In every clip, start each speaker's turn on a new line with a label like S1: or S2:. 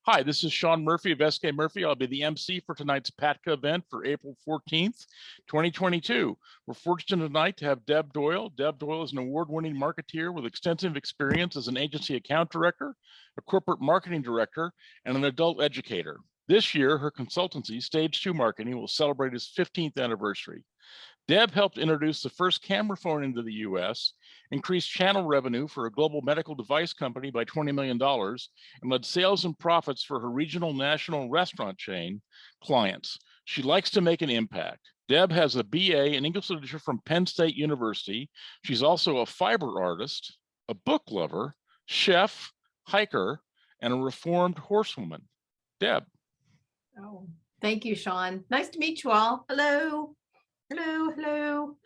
S1: Hi, this is Sean Murphy of SK Murphy. I'll be the MC for tonight's PATCA event for April 14th, 2022. We're fortunate tonight to have Deb Doyle. Deb Doyle is an award-winning marketeer with extensive experience as an agency account director, a corporate marketing director, and an adult educator. This year, her consultancy, Stage2 Marketing, will celebrate its 15th anniversary. Deb helped introduce the first camera phone into the US, increased channel revenue for a global medical device company by $20 million, and led sales and profits for her regional national restaurant chain clients. She likes to make an impact. Deb has a BA in English literature from Penn State University. She's also a fiber artist, a book lover, chef, hiker, and a reformed horsewoman. Deb.
S2: Oh, thank you, Sean. Nice to meet you all. Hello. Hello, hello.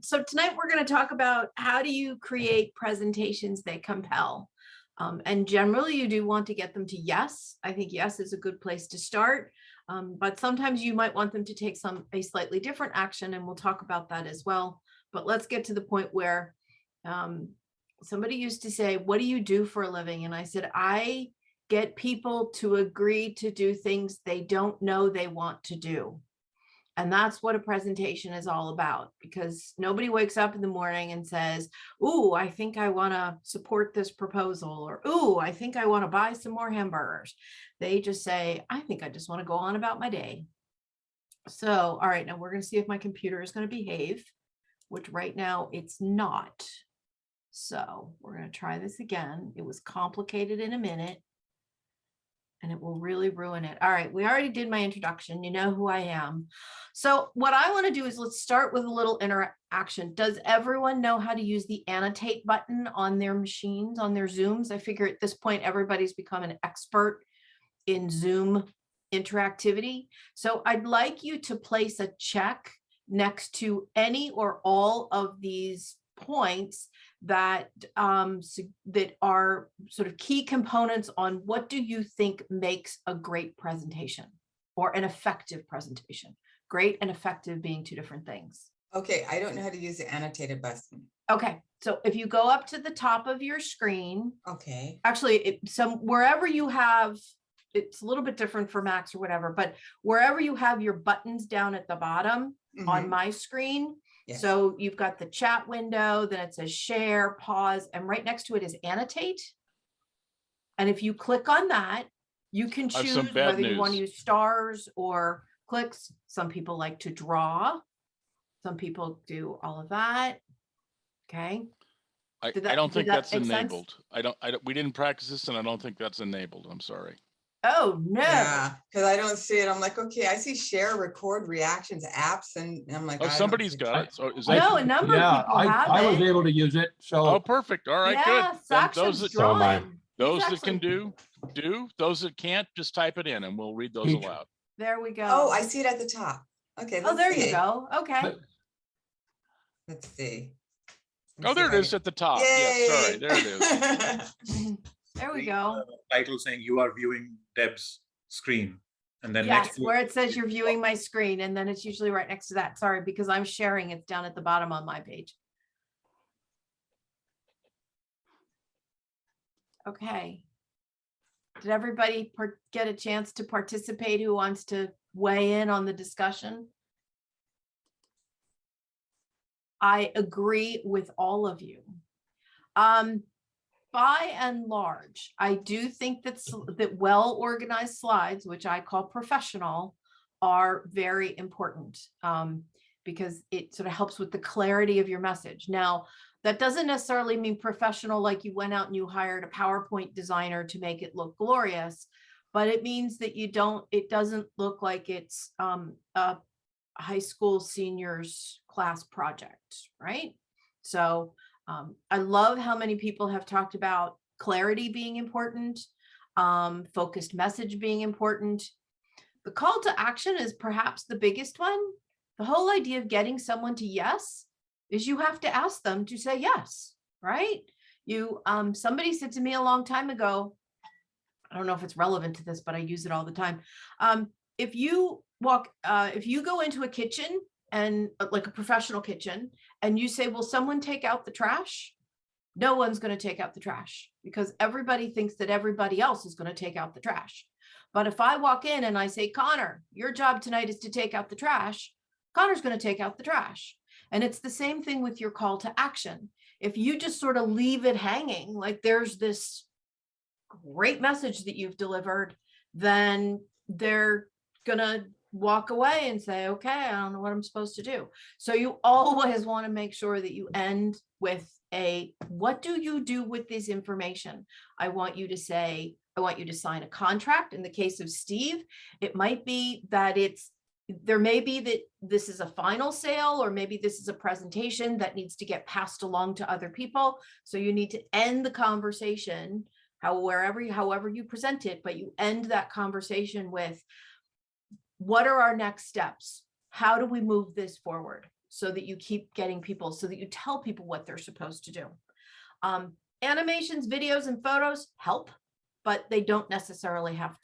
S2: So tonight we're going to talk about how do you create presentations that compel. And generally you do want to get them to yes. I think yes is a good place to start. But sometimes you might want them to take a slightly different action, and we'll talk about that as well. But let's get to the point where somebody used to say, what do you do for a living? And I said, I get people to agree to do things they don't know they want to do. And that's what a presentation is all about, because nobody wakes up in the morning and says, ooh, I think I want to support this proposal, or, ooh, I think I want to buy some more hamburgers. They just say, I think I just want to go on about my day. So, all right, now we're going to see if my computer is going to behave, which right now it's not. So we're going to try this again. It was complicated in a minute, and it will really ruin it. All right, we already did my introduction. You know who I am. So what I want to do is let's start with a little interaction. Does everyone know how to use the Annotate button on their machines, on their Zooms? I figure at this point, everybody's become an expert in Zoom interactivity. So I'd like you to place a check next to any or all of these points that that are sort of key components on what do you think makes a great presentation or an effective presentation. Great and effective being two different things.
S3: Okay, I don't know how to use the annotated button.
S2: Okay, so if you go up to the top of your screen,
S3: okay,
S2: actually wherever you have, it's a little bit different for Macs or whatever, but wherever you have your buttons down at the bottom on my screen. Yes. So you've got the chat window, then it says share, pause, and right next to it is annotate. And if you click on that, you can choose whether you want to use stars or clicks. Some people like to draw. Some people do all of that. Okay.
S1: I don't think that's enabled. We didn't practice this, and I don't think that's enabled. I'm sorry.
S2: Oh no.
S3: Yeah, because I don't see it. I'm like, okay, I see share, record, reactions, apps, and I'm like,
S1: oh, somebody's got it. So is that
S2: no, a number of people have
S4: I was able to use it. So
S1: oh, perfect. All right, good.
S2: Those
S1: that can do. Those that can't, just type it in, and we'll read those aloud.
S2: There we go.
S3: Oh, I see it at the top. Okay.
S2: Oh, there you go. Okay.
S3: Let's see.
S1: Oh, there it is at the top. Yes, sorry, there it is.
S2: There we go.
S5: Title saying you are viewing Deb's screen, and then
S2: yes,
S5: next
S2: where it says you're viewing my screen, and then it's usually right next to that. Sorry, because I'm sharing. It's down at the bottom on my page. Okay. Did everybody get a chance to participate who wants to weigh in on the discussion? I agree with all of you. By and large, I do think that well-organized slides, which I call professional, are very important because it sort of helps with the clarity of your message. Now, that doesn't necessarily mean professional like you went out and you hired a PowerPoint designer to make it look glorious, but it means that it doesn't look like it's a high school seniors class project, right? So I love how many people have talked about clarity being important, focused message being important. The call to action is perhaps the biggest one. The whole idea of getting someone to yes is you have to ask them to say yes, right? Somebody said to me a long time ago, I don't know if it's relevant to this, but I use it all the time. If you go into a kitchen and like a professional kitchen, and you say, will someone take out the trash? No one's going to take out the trash. because everybody thinks that everybody else is going to take out the trash. But if I walk in and I say, Connor, your job tonight is to take out the trash, Connor's going to take out the trash. And it's the same thing with your call to action. If you just sort of leave it hanging, like there's this great message that you've delivered, then they're going to walk away and say, okay, I don't know what I'm supposed to do. So you always want to make sure that you end with what do you do with this information? I want you to say, I want you to sign a contract. In the case of Steve, it might be that there may be that this is a final sale, or maybe this is a presentation that needs to get passed along to other people. So you need to end the conversation, however you present it, but you end that conversation with, what are our next steps? How do we move this forward so that you keep getting people, so that you tell people what they're supposed to do? Animations, videos, and photos help, but they don't necessarily have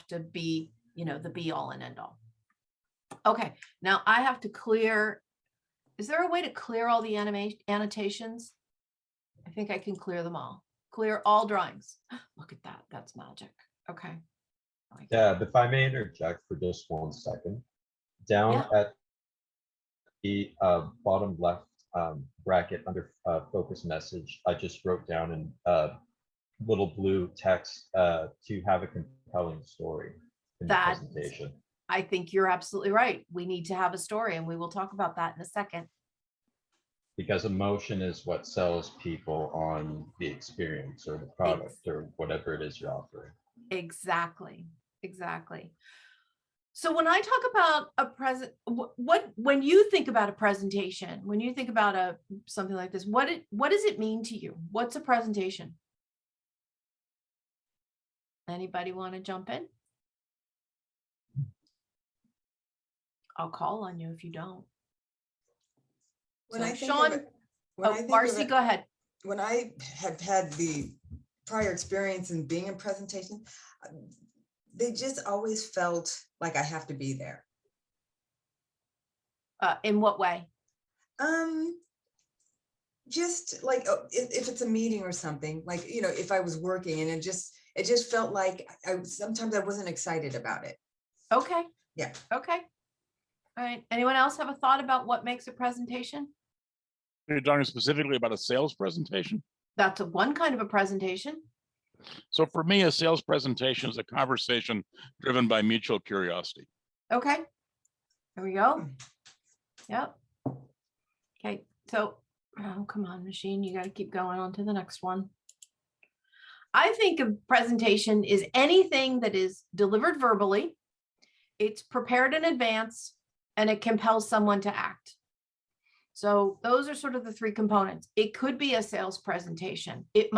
S2: to be, the be all and end all. Okay, now I have to clear. Is there a way to clear all the annotations? I think I can clear them all. Clear all drawings. Look at that. That's magic. Okay.
S4: Deb, if I may interject for just 1 second, down at the bottom left bracket under focus message, I just wrote down in little blue text to have a compelling story in the presentation.
S2: I think you're absolutely right. We need to have a story, and we will talk about that in a second.
S4: Because emotion is what sells people on the experience or the product or whatever it is you're offering.
S2: Exactly. So when I talk about when you think about a presentation, when you think about something like this, what does it mean to you? What's a presentation? Anybody want to jump in? I'll call on you if you don't.
S3: When I think
S2: Sean,
S3: of it, when I think of
S2: Marcy,
S3: it,
S2: go ahead.
S3: when I have had the prior experience in being in presentation, they just always felt like I have to be there.
S2: In what way?
S3: Just like if it's a meeting or something, like, if I was working and it just felt like sometimes I wasn't excited about it.
S2: Okay.
S3: Yeah.
S2: Okay. All right. Anyone else have a thought about what makes a presentation?
S1: You're talking specifically about a sales presentation?
S2: That's one kind of a presentation.
S1: So for me, a sales presentation is a conversation driven by mutual curiosity.
S2: Okay. There we go. Yep. Okay. So, oh, come on, machine. You got to keep going on to the next one. I think a presentation is anything that is delivered verbally, it's prepared in advance, and it compels someone to act. So those are sort of the three components. It could be a sales presentation. It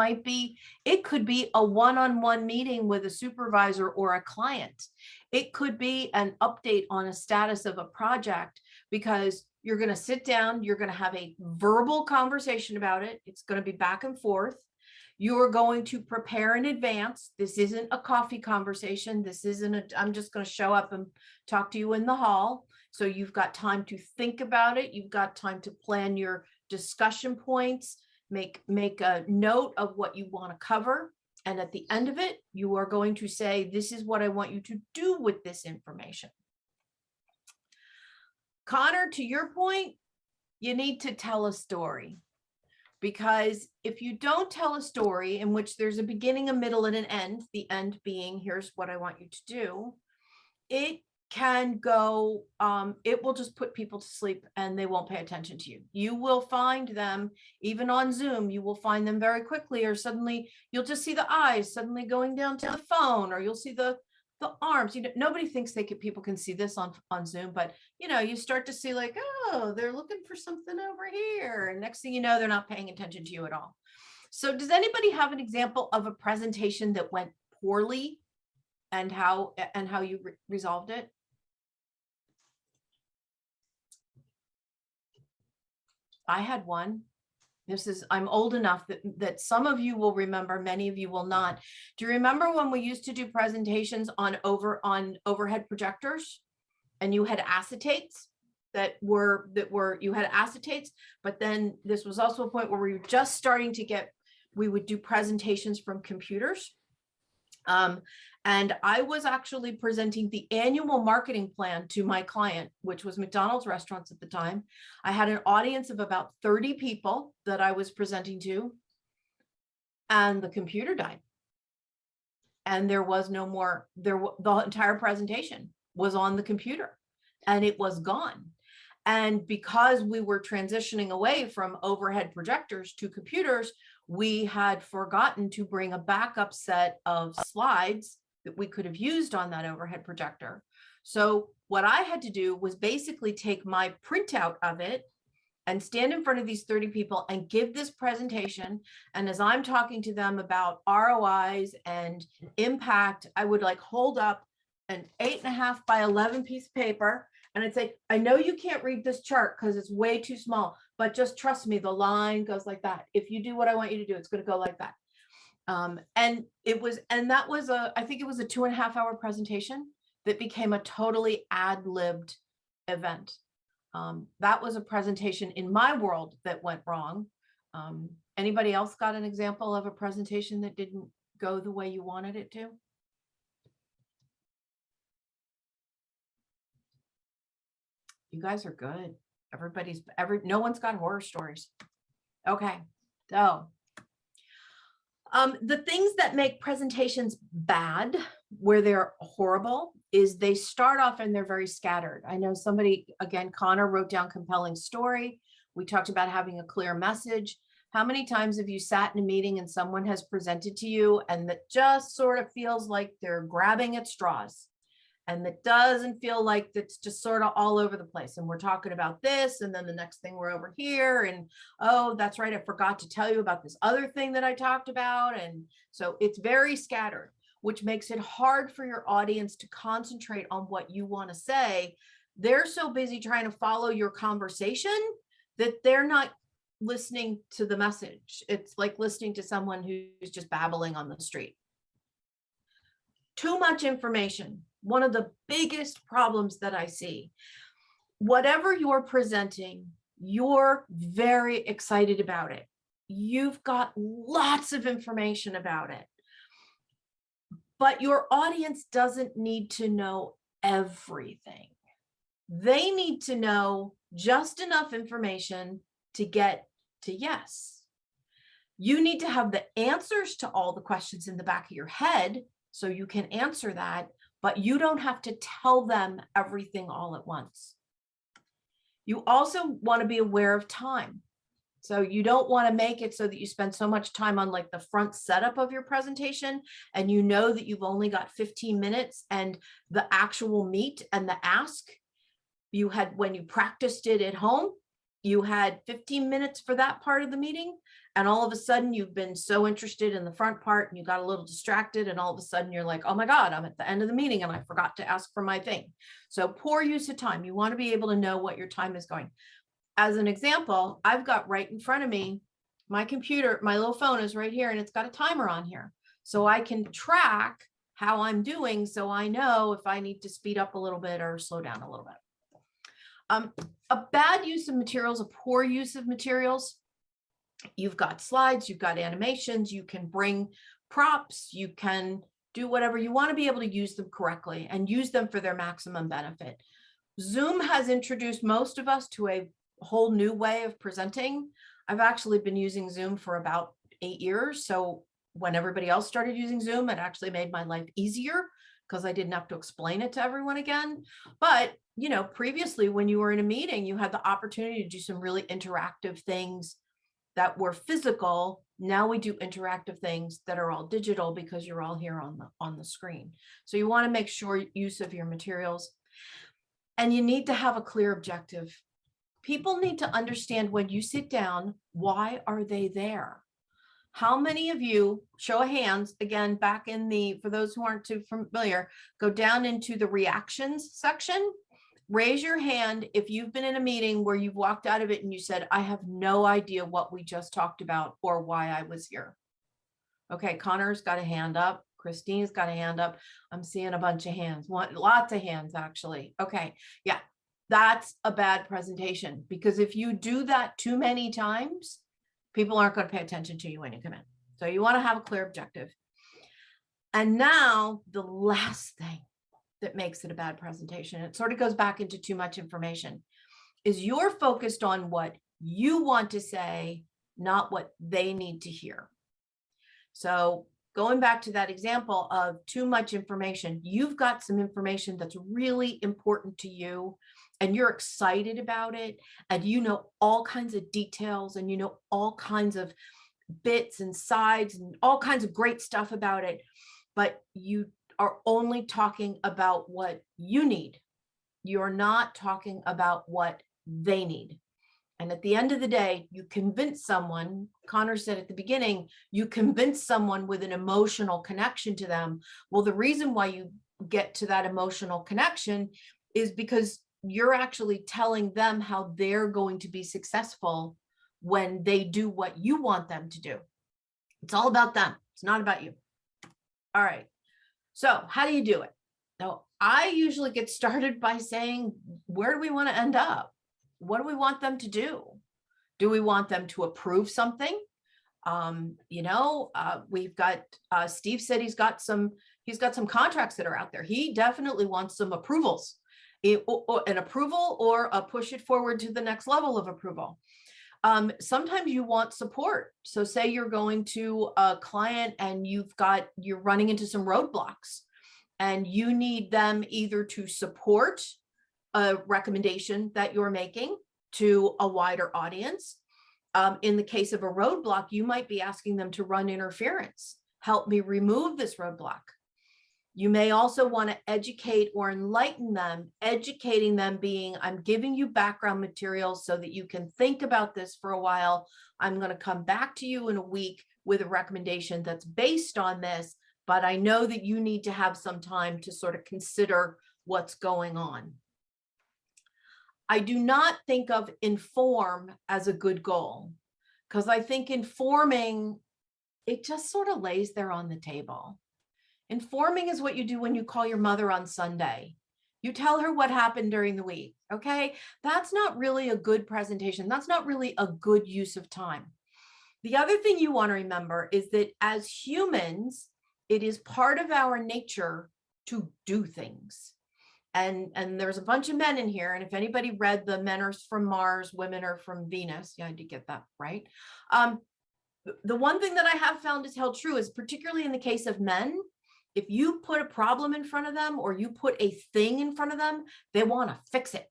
S2: could be a one-on-one meeting with a supervisor or a client. It could be an update on a status of a project, because you're going to sit down, you're going to have a verbal conversation about it. It's going to be back and forth. You are going to prepare in advance. This isn't a coffee conversation. This isn't I'm just going to show up and talk to you in the hall. So you've got time to think about it. You've got time to plan your discussion points, make a note of what you want to cover. And at the end of it, you are going to say, this is what I want you to do with this information. Connor, to your point, you need to tell a story. Because if you don't tell a story in which there's a beginning, a middle, and an end, the end being, here's what I want you to do, it can go, it will just put people to sleep and they won't pay attention to you. You will find them, even on Zoom, you will find them very quickly, or suddenly you'll just see the eyes suddenly going down to the phone, or you'll see the arms. Nobody thinks people can see this on Zoom, but you start to see like, oh, they're looking for something over here. And next thing you know, they're not paying attention to you at all. So does anybody have an example of a presentation that went poorly and how you resolved it? I had one. I'm old enough that some of you will remember, many of you will not. Do you remember when we used to do presentations on overhead projectors, and you had acetates you had acetates, but then this was also a point where we were just starting to get we would do presentations from computers. And I was actually presenting the annual marketing plan to my client, which was McDonald's restaurants at the time. I had an audience of about 30 people that I was presenting to, and the computer died. And there was no more, the entire presentation was on the computer and it was gone. And because we were transitioning away from overhead projectors to computers, we had forgotten to bring a backup set of slides that we could have used on that overhead projector. So what I had to do was basically take my printout of it and stand in front of these 30 people and give this presentation. And as I'm talking to them about ROIs and impact, I would like hold up an 8.5 by 11 piece of paper. And I'd say, I know you can't read this chart because it's way too small, but just trust me, the line goes like that. If you do what I want you to do, it's going to go like that. And that was I think it was a 2.5 hour presentation that became a totally ad-libbed event. That was a presentation in my world that went wrong. Anybody else got an example of a presentation that didn't go the way you wanted it to? You guys are good. No one's got horror stories. Okay, so the things that make presentations bad, where they're horrible, is they start off and they're very scattered. I know somebody, again, Connor wrote down compelling story. We talked about having a clear message. How many times have you sat in a meeting and someone has presented to you and that just sort of feels like they're grabbing at straws? And that doesn't feel like it's just sort of all over the place. And we're talking about this, and then the next thing we're over here. And, oh, that's right, I forgot to tell you about this other thing that I talked about. And so it's very scattered, which makes it hard for your audience to concentrate on what you want to say. They're so busy trying to follow your conversation that they're not listening to the message. It's like listening to someone who's just babbling on the street. Too much information. One of the biggest problems that I see, whatever you're presenting, you're very excited about it. You've got lots of information about it, but your audience doesn't need to know everything. They need to know just enough information to get to yes. You need to have the answers to all the questions in the back of your head so you can answer that, but you don't have to tell them everything all at once. You also want to be aware of time. So you don't want to make it so that you spend so much time on like the front setup of your presentation and you know that you've only got 15 minutes and the actual meat and the ask you had when you practiced it at home, you had 15 minutes for that part of the meeting. And all of a sudden you've been so interested in the front part and you got a little distracted. And all of a sudden you're like, oh my God, I'm at the end of the meeting and I forgot to ask for my thing. So poor use of time. You want to be able to know what your time is going. As an example, I've got right in front of me, my computer, my little phone is right here and it's got a timer on here. So I can track how I'm doing. So I know if I need to speed up a little bit or slow down a little bit. A bad use of materials, a poor use of materials. You've got slides, you've got animations, you can bring props, you can do whatever you want to be able to use them correctly and use them for their maximum benefit. Zoom has introduced most of us to a whole new way of presenting. I've actually been using Zoom for about 8 years. So when everybody else started using Zoom, it actually made my life easier because I didn't have to explain it to everyone again. But, you know, previously when you were in a meeting, you had the opportunity to do some really interactive things that were physical. Now we do interactive things that are all digital because you're all here on the screen. So you want to make sure use of your materials, and you need to have a clear objective. People need to understand when you sit down, why are they there? How many of you, show of hands, again, back in for those who aren't too familiar, go down into the reactions section. Raise your hand if you've been in a meeting where you've walked out of it and you said, I have no idea what we just talked about or why I was here. Okay, Connor's got a hand up. Christine's got a hand up. I'm seeing a bunch of hands, lots of hands actually. Okay, yeah, that's a bad presentation because if you do that too many times, people aren't going to pay attention to you when you come in. So you want to have a clear objective. And now the last thing that makes it a bad presentation, it sort of goes back into too much information, is you're focused on what you want to say, not what they need to hear. So going back to that example of too much information, you've got some information that's really important to you and you're excited about it, and you know all kinds of details, and you know all kinds of bits and sides and all kinds of great stuff about it, but you are only talking about what you need. You're not talking about what they need. And at the end of the day, you convince someone, Connor said at the beginning, you convince someone with an emotional connection to them. Well, the reason why you get to that emotional connection is because you're actually telling them how they're going to be successful when they do what you want them to do. It's all about them. It's not about you. All right. So how do you do it? Now, I usually get started by saying, where do we want to end up? What do we want them to do? Do we want them to approve something? We've got, Steve said he's got some contracts that are out there. He definitely wants some approvals, an approval or a push it forward to the next level of approval. Sometimes you want support. So say you're going to a client and you're running into some roadblocks and you need them either to support a recommendation that you're making to a wider audience. In the case of a roadblock, you might be asking them to run interference. Help me remove this roadblock. You may also want to educate or enlighten them, educating them being, I'm giving you background materials so that you can think about this for a while. I'm going to come back to you in a week with a recommendation that's based on this, but I know that you need to have some time to sort of consider what's going on. I do not think of inform as a good goal, because I think informing, it just sort of lays there on the table. Informing is what you do when you call your mother on Sunday. You tell her what happened during the week, okay? That's not really a good presentation. That's not really a good use of time. The other thing you want to remember is that as humans, it is part of our nature to do things. And there's a bunch of men in here. And if anybody read the Men Are From Mars, Women Are From Venus, yeah, I did get that right. The one thing that I have found is held true is particularly in the case of men, if you put a problem in front of them or you put a thing in front of them, they want to fix it.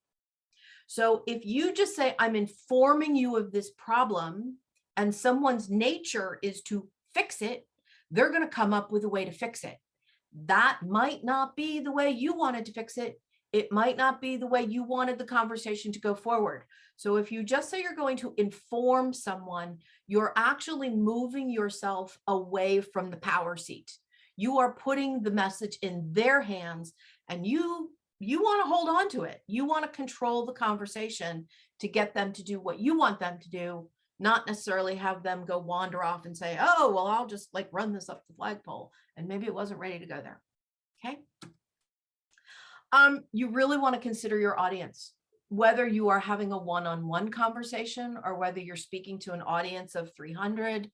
S2: So if you just say, I'm informing you of this problem and someone's nature is to fix it, they're going to come up with a way to fix it. That might not be the way you wanted to fix it. It might not be the way you wanted the conversation to go forward. So if you just say you're going to inform someone, you're actually moving yourself away from the power seat. You are putting the message in their hands and you want to hold on to it. You want to control the conversation to get them to do what you want them to do, not necessarily have them go wander off and say, oh, well, I'll just like run this up the flagpole. And maybe it wasn't ready to go there. Okay. You really want to consider your audience, whether you are having a one-on-one conversation or whether you're speaking to an audience of 300,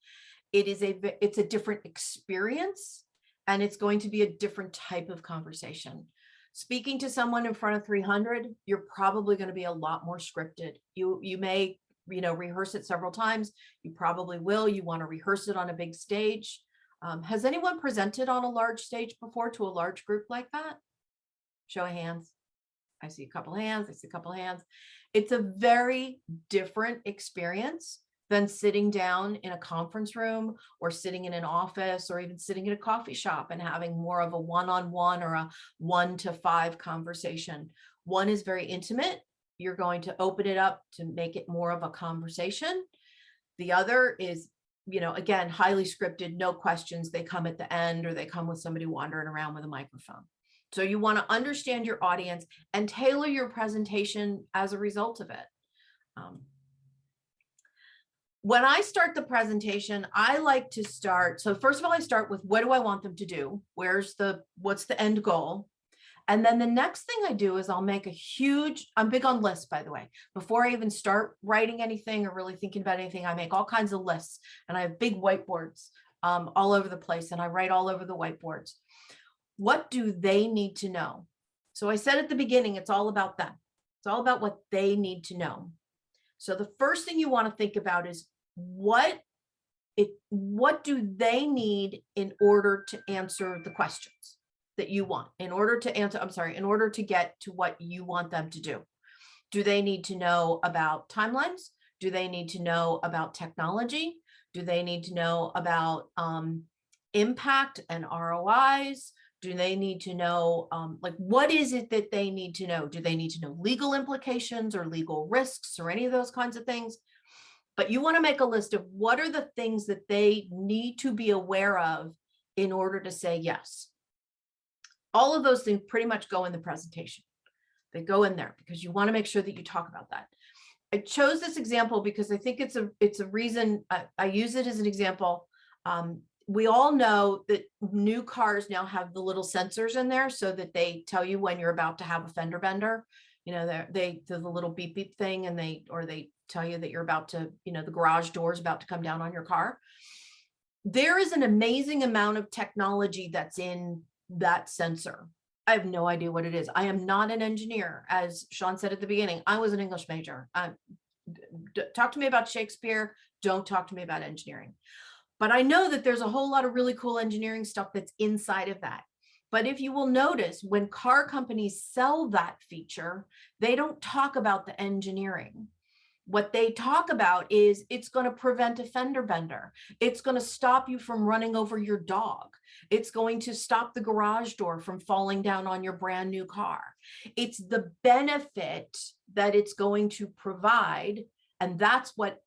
S2: it's a different experience. And it's going to be a different type of conversation. Speaking to someone in front of 300, you're probably going to be a lot more scripted. You may, rehearse it several times. You probably will. You want to rehearse it on a big stage. Has anyone presented on a large stage before to a large group like that? Show of hands. I see a couple hands. I see a couple hands. It's a very different experience than sitting down in a conference room or sitting in an office or even sitting in a coffee shop and having more of a one-on-one or a 1-to-5 conversation. One is very intimate. You're going to open it up to make it more of a conversation. The other is, again, highly scripted, no questions. They come at the end or they come with somebody wandering around with a microphone. So you want to understand your audience and tailor your presentation as a result of it. When I start the presentation, I like to start. So first of all, I start with what do I want them to do? What's the end goal? And then the next thing I do is I'll make I'm big on lists, by the way. Before I even start writing anything or really thinking about anything, I make all kinds of lists and I have big whiteboards. all over the place, and I write all over the whiteboards. What do they need to know? So I said at the beginning, it's all about them. It's all about what they need to know. So the first thing you want to think about is what do they need in order to answer the questions that you want, in order to get to what you want them to do. Do they need to know about timelines? Do they need to know about technology? Do they need to know about impact and ROIs? Do they need to know, what is it that they need to know? Do they need to know legal implications or legal risks or any of those kinds of things? But you want to make a list of what are the things that they need to be aware of in order to say yes. All of those things pretty much go in the presentation. They go in there because you want to make sure that you talk about that. I chose this example because I think it's a reason I use it as an example. We all know that new cars now have the little sensors in there so that they tell you when you're about to have a fender bender. You know, they do the little beep beep thing, and they tell you that you're about to, the garage door is about to come down on your car. There is an amazing amount of technology that's in that sensor. I have no idea what it is. I am not an engineer. As Sean said at the beginning, I was an English major. Talk to me about Shakespeare. Don't talk to me about engineering. But I know that there's a whole lot of really cool engineering stuff that's inside of that. But if you will notice, when car companies sell that feature, they don't talk about the engineering. What they talk about is it's going to prevent a fender bender. It's going to stop you from running over your dog. It's going to stop the garage door from falling down on your brand new car. It's the benefit that it's going to provide. And that's what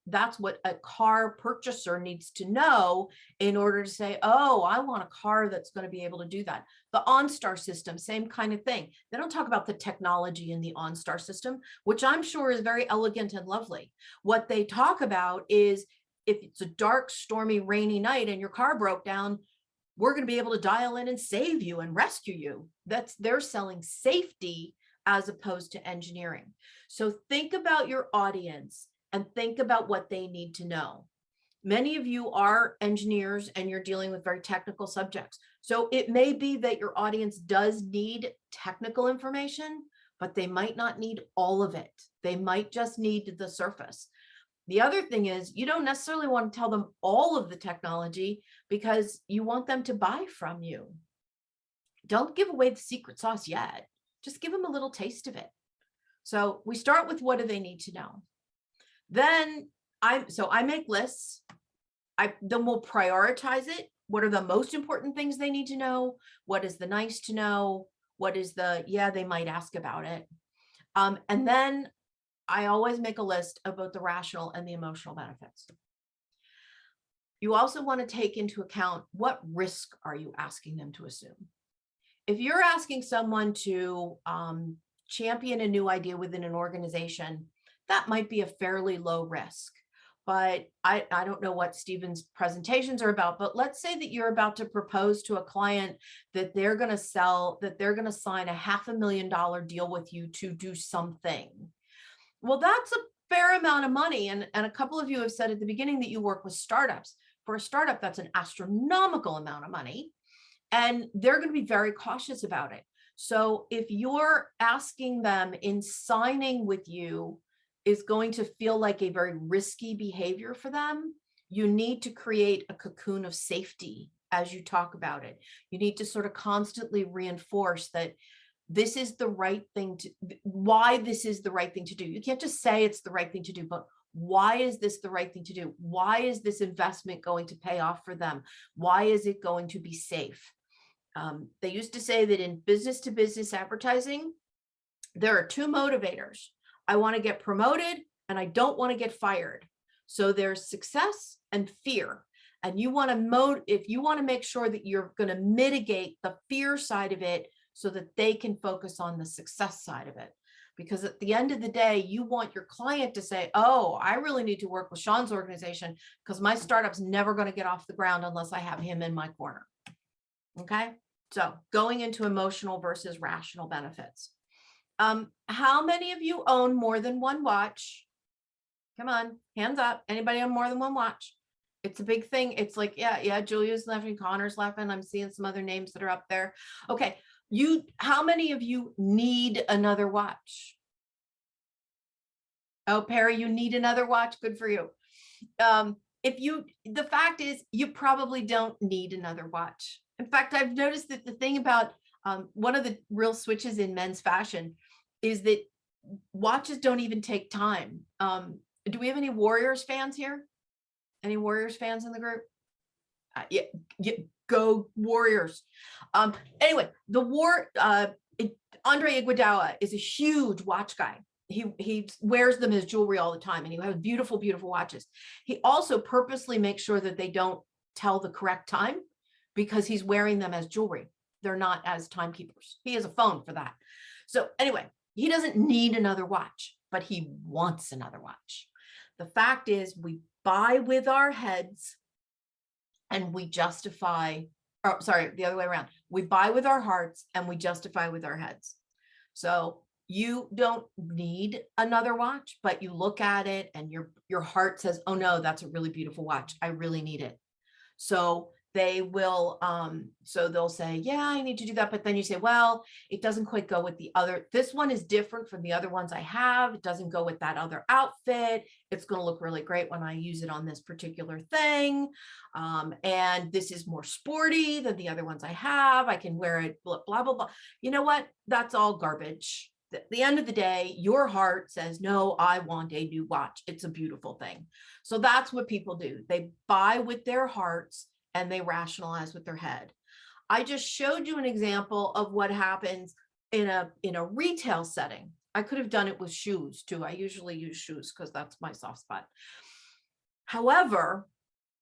S2: a car purchaser needs to know in order to say, oh, I want a car that's going to be able to do that. The OnStar system, same kind of thing. They don't talk about the technology in the OnStar system, which I'm sure is very elegant and lovely. What they talk about is if it's a dark, stormy, rainy night and your car broke down, we're going to be able to dial in and save you and rescue you. They're selling safety as opposed to engineering. So think about your audience and think about what they need to know. Many of you are engineers and you're dealing with very technical subjects. So it may be that your audience does need technical information, but they might not need all of it. They might just need the surface. The other thing is you don't necessarily want to tell them all of the technology because you want them to buy from you. Don't give away the secret sauce yet. Just give them a little taste of it. So we start with what do they need to know? Then I make lists. Then we'll prioritize it. What are the most important things they need to know? What is the nice to know? What is the, yeah, they might ask about it. And then I always make a list of both the rational and the emotional benefits. You also want to take into account what risk are you asking them to assume? If you're asking someone to champion a new idea within an organization, that might be a fairly low risk. But I don't know what Stephen's presentations are about, but let's say that you're about to propose to a client that they're going to sign a $500,000 deal with you to do something. Well, that's a fair amount of money. And a couple of you have said at the beginning that you work with startups. For a startup, that's an astronomical amount of money. And they're going to be very cautious about it. So if you're asking them in signing with you is going to feel like a very risky behavior for them, you need to create a cocoon of safety as you talk about it. You need to sort of constantly reinforce that this is the right thing to, why this is the right thing to do. You can't just say it's the right thing to do, but why is this the right thing to do? Why is this investment going to pay off for them? Why is it going to be safe? They used to say that in business to business advertising, there are two motivators. I want to get promoted and I don't want to get fired. So there's success and fear. And you want to if you want to make sure that you're going to mitigate the fear side of it so that they can focus on the success side of it. Because at the end of the day, you want your client to say, oh, I really need to work with Sean's organization because my startup's never going to get off the ground unless I have him in my corner. Okay. So going into emotional versus rational benefits. How many of you own more than one watch? Come on, hands up. Anybody own more than one watch? It's a big thing. It's like, yeah, Julia's laughing, Connor's laughing. I'm seeing some other names that are up there. Okay. How many of you need another watch? Oh, Perry, you need another watch. Good for you. The fact is, you probably don't need another watch. In fact, I've noticed that the thing about one of the real switches in men's fashion is that watches don't even take time. Do we have any Warriors fans here? Any Warriors fans in the group? Yeah, go Warriors. Anyway, Andre Iguodala is a huge watch guy. He wears them as jewelry all the time, and he has beautiful, beautiful watches. He also purposely makes sure that they don't tell the correct time because he's wearing them as jewelry. They're not as timekeepers. He has a phone for that. So anyway, he doesn't need another watch, but he wants another watch. The fact is, we buy with our heads and we justify, or sorry, the other way around. We buy with our hearts and we justify with our heads. So you don't need another watch, but you look at it and your heart says, oh no, that's a really beautiful watch. I really need it. So they will, so they'll say, yeah, I need to do that. But then you say, well, it doesn't quite go with the other. This one is different from the other ones I have. It doesn't go with that other outfit. It's going to look really great when I use it on this particular thing. And this is more sporty than the other ones I have. I can wear it, blah, blah, blah, blah. You know what? That's all garbage. At the end of the day, your heart says, no, I want a new watch. It's a beautiful thing. So that's what people do. They buy with their hearts and they rationalize with their head. I just showed you an example of what happens in a retail setting. I could have done it with shoes too. I usually use shoes because that's my soft spot. However,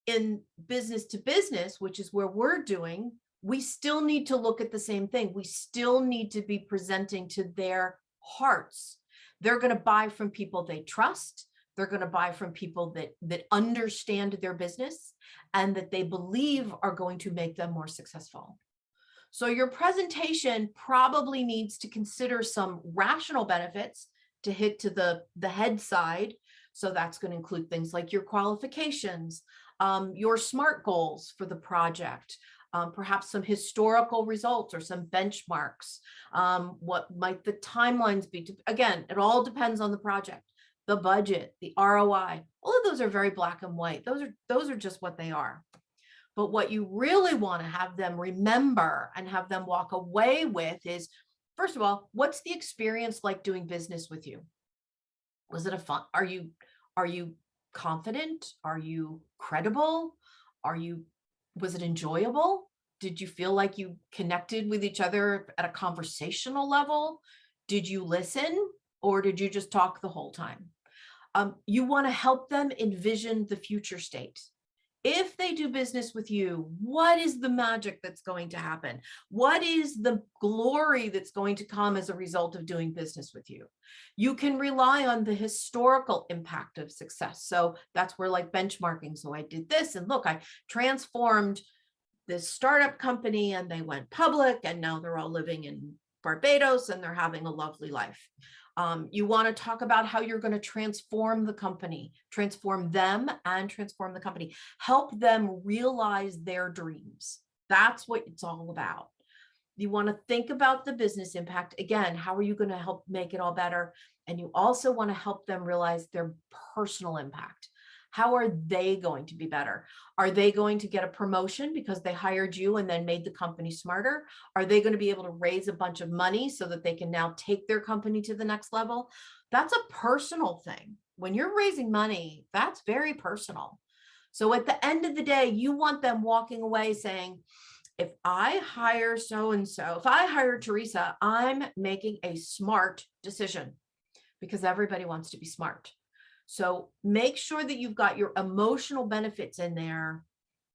S2: in business to business, which is where we're doing, we still need to look at the same thing. We still need to be presenting to their hearts. They're going to buy from people they trust. They're going to buy from people that understand their business and that they believe are going to make them more successful. So your presentation probably needs to consider some rational benefits to hit to the head side. So that's going to include things like your qualifications, your SMART goals for the project, perhaps some historical results or some benchmarks. What might the timelines be? Again, it all depends on the project. The budget, the ROI, all of those are very black and white. Those are just what they are. But what you really want to have them remember and have them walk away with is, first of all, what's the experience like doing business with you? Was it a fun? Are you confident? Are you credible? Was it enjoyable? Did you feel like you connected with each other at a conversational level? Did you listen, or did you just talk the whole time? You want to help them envision the future state. If they do business with you, what is the magic that's going to happen? What is the glory that's going to come as a result of doing business with you? You can rely on the historical impact of success. So that's where, like, benchmarking. So I did this, and look, I transformed this startup company and they went public, and now they're all living in Barbados and they're having a lovely life. You want to talk about how you're going to transform the company, transform them and transform the company, help them realize their dreams. That's what it's all about. You want to think about the business impact. Again, how are you going to help make it all better? And you also want to help them realize their personal impact. How are they going to be better? Are they going to get a promotion because they hired you and then made the company smarter? Are they going to be able to raise a bunch of money so that they can now take their company to the next level? That's a personal thing. When you're raising money, that's very personal. So at the end of the day, you want them walking away saying, if I hire so-and-so, if I hire Teresa, I'm making a smart decision, because everybody wants to be smart. So make sure that you've got your emotional benefits in there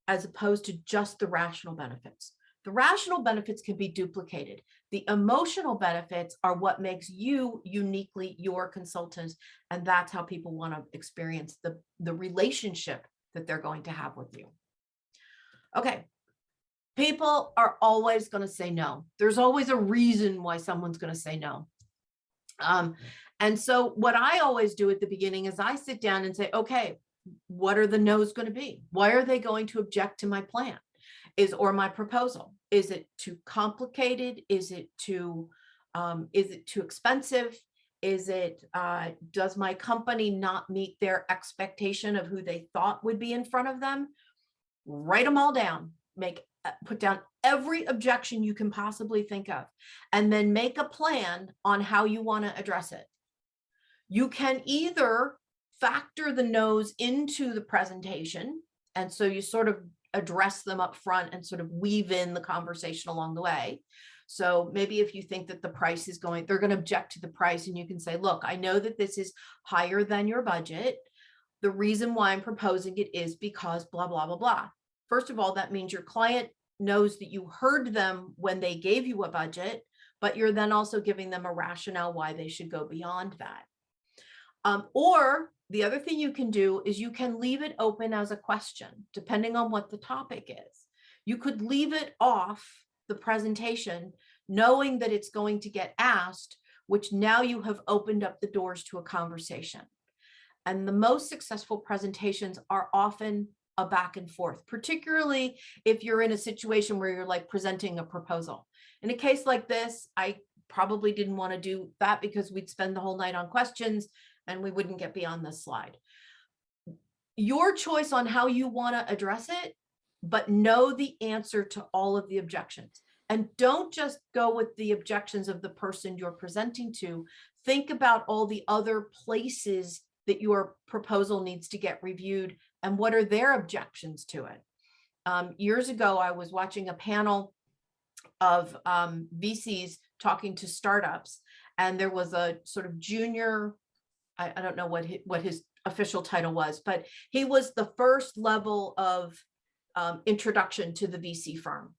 S2: as opposed to just the rational benefits. The rational benefits can be duplicated. The emotional benefits are what makes you uniquely your consultant. And that's how people want to experience the relationship that they're going to have with you. Okay. People are always going to say no. There's always a reason why someone's going to say no. And so what I always do at the beginning is I sit down and say, okay, what are the no's going to be? Why are they going to object to my plan? Or my proposal? Is it too complicated? Is it too expensive? Is it, does my company not meet their expectation of who they thought would be in front of them? Write them all down, put down every objection you can possibly think of, and then make a plan on how you want to address it. You can either factor the no's into the presentation, and so you sort of address them up front and sort of weave in the conversation along the way. So maybe if you think that the price is they're going to object to the price, and you can say, look, I know that this is higher than your budget. The reason why I'm proposing it is because blah, blah, blah, blah. First of all, that means your client knows that you heard them when they gave you a budget, but you're then also giving them a rationale why they should go beyond that. Or the other thing you can do is you can leave it open as a question, depending on what the topic is. You could leave it off the presentation, knowing that it's going to get asked, which now you have opened up the doors to a conversation. And the most successful presentations are often a back and forth, particularly if you're in a situation where you're like presenting a proposal. In a case like this, I probably didn't want to do that because we'd spend the whole night on questions and we wouldn't get beyond this slide. Your choice on how you want to address it, but know the answer to all of the objections. And don't just go with the objections of the person you're presenting to. Think about all the other places that your proposal needs to get reviewed and what are their objections to it. Years ago, I was watching a panel of VCs talking to startups, and there was a sort of junior, I don't know what his official title was, but he was the first level of introduction to the VC firm.